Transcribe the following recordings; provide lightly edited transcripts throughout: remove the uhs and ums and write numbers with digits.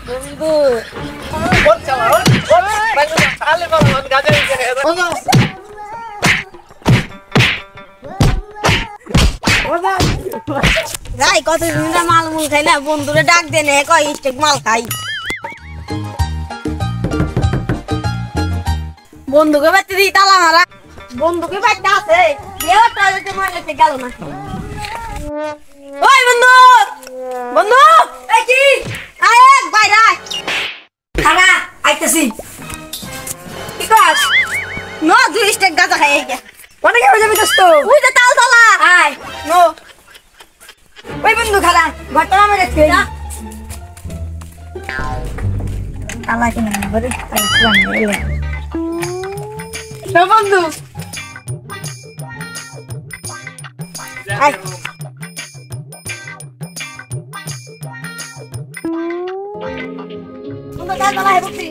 বন্ধু কোন চালা আলে বাবা গাজা নিয়ে যাই কত দিনটা মাল মুল খাই না বন্ধুরে ডাক দেনে কয় স্টেক মাল খাই বন্ধুকে বাড়তে দিই তালা মারা বন্ধুকে বাড়তে আছে দেওয়াটা যদি মারতে গেল না ওই বন্ধু বন্ধু এই কি আয় বাইরে আয় খানা আইতেছি কি কাজ নো দুই স্টেক গাজা খাই এই অনেক হয়ে যাবে দোস্ত ওই যে তাল তালা আয় নো ওই বন্ধু খালা ঘটনা মেরে ছেড়া তালা কিনা বলে তালা মেরে না বন্ধু আয় বন্ধু তালা হে বুঝি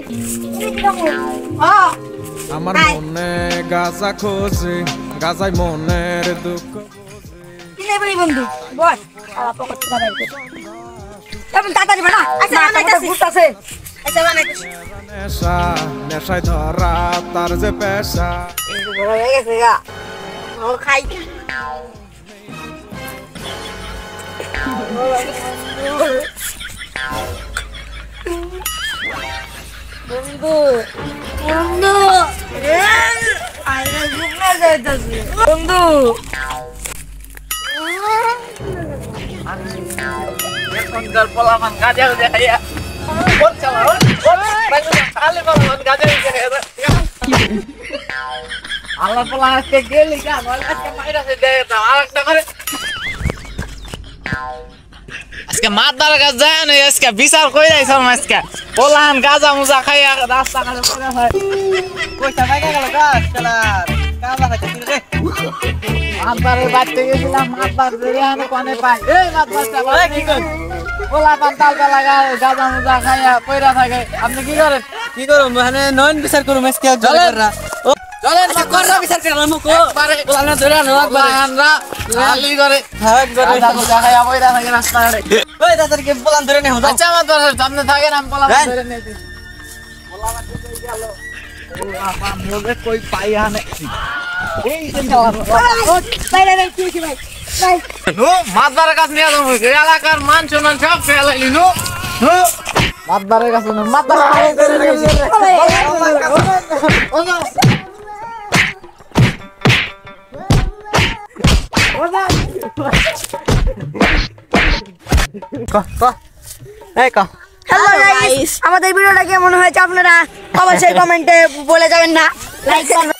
এই কি রকম আমার মনে গাজা খোঁজে গাজাই মনের দুঃখ কি নেবি বন্ধু বস আলা পকেট থেকে বাইরে তুমি তাড়াতাড়ি বানা আচ্ছা বানাইতেছি ঘুরতাছে আচ্ছা বানাইতেছি নেশা নেশায় ধরা তার যে পেশা এই বড় হয়ে গেছে গা ও খাই বন্ধু বন্ধু আরে ঘুমনা যাইতাছি বন্ধু এখনকার পোলামান গাজা দেয়া কোন চালা আলে বাবা গাজা নিয়ে আল্লাহ পোলা আজকে গেলি কেন আজকে মাইরা সে দেয় দাও আরেকটা করে আজকে মাদার গাছ যায় না আজকে বিচার কই রাইছ আজকে পোলান গাজা মুজা খাইয়া রাস্তা কাটে পড়ে হয় কইটা ভাগা গেল গাছ কালার গাজা খাইতে রে মাদারের বাড়তে গেছিলাম মাদার ধরে আনে কোনে পাই এই মাদারটা বলে কি কর পোলা পান্তাল লাগা গাজা মুজা খাইয়া পয়রা থাকে আপনি কি করেন কি করব মানে নন বিচার করব আজকে জলেরা চলেন কররা বিচার করলাম কো পোলানা ধরে আনো বাহানরা খালি করে ভাগ করে গাজা মুজা খাইয়া পয়রা থাকে রাস্তা কাটে ওই দাদারকে পোলান ধরে নে আচ্ছা মাদার সামনে থাকেন আমি পোলা ধরে নেছি পোলা মাঝে গেল বাবা মোরে কই পাই আনে এই যে বাইরে বাইরে কি ভাই ভাই নো মাদারের কাছে নিয়ে যাবো এলাকার মান সম্মান সব ফেলাইলি নো নো মাদারের কাছে না মাদার হ্যালো গাইস আমাদের ভিডিওটা কেমন হয়েছে আপনারা অবশ্যই কমেন্টে বলে যাবেন না লাইক